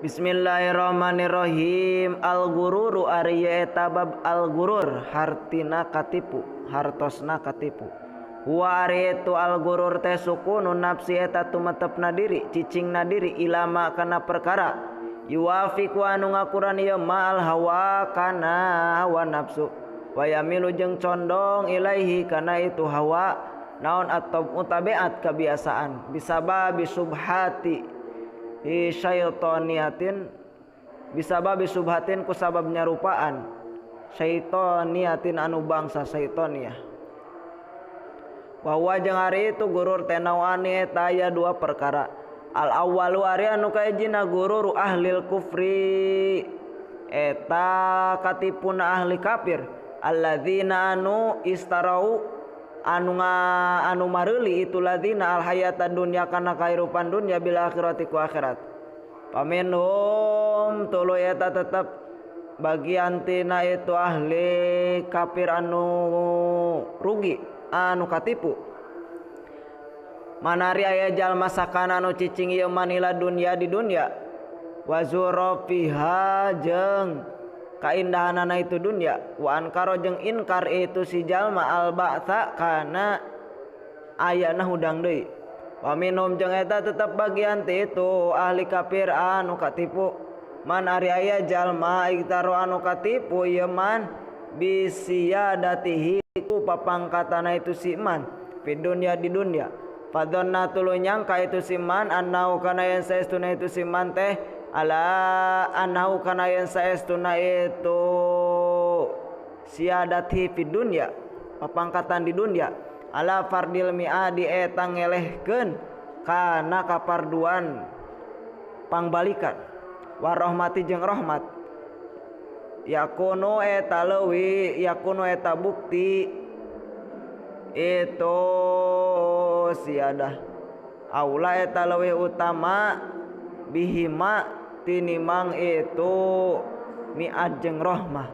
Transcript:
Bismillahirrahmanirrahim. Al-gururu ari eta bab al-gurur hartina katipu, hartosna katipu. Wa ari itu al-gurur teh sukunun nafsi eta tumetepna diri, cicingna diri ilama kana perkara. Yuwafiqu anu ngakuran ieu ma'al hawa kana hawa nafsu. Wa yamilu jeung condong ilaihi kana itu hawa naon atau mutabiat kebiasaan bisababi subhati syaitoniatin bisababi subhatin ku sabab nyarupaan syaitoniatin anu bangsa syaitoniah. Bahwa jeung ari itu gurur teh naoani eta aya dua perkara. Al awwalu ari anu kaejina gurur ahlil kufri eta katipuna ahli kafir alladzina anu istarau anu mareuli itu ladina al hayata dunya kana kahirupan dunya bil akhirati ku akhirat. Paminhum tuluy eta tetep bagian tina itu ahli kafir anu rugi anu katipu. Manari aya jalma sakana anu cicing ieu manila dunya di dunya wa zurafiha jeung kaindahanana itu dunia wa ankaro jeung inkar itu si jalma al ba'tsa kana ayana hudang deui. Wa minhum jeung eta tetep bagian ti itu ahli kafir anu katipu man ari aya jalma iktaro anu katipu ieu man bisiyadatihi ku papangkatana itu si man fi dunya di dunya. Fadonna tuluy nyangka itu si man annau kana yen saestuna itu si man teh ala anau kana yen saestuna itu siadati fi dunya papangkatan di dunya ala fardil mi'adi eta ngelehkeun kana kaparduan pangbalikan wa rahmati jeung rahmat yakunu eta leuwih yakunu eta bukti itu siadah aula eta leuwih utama bihima tinimang itu mi'ad jeung rahmah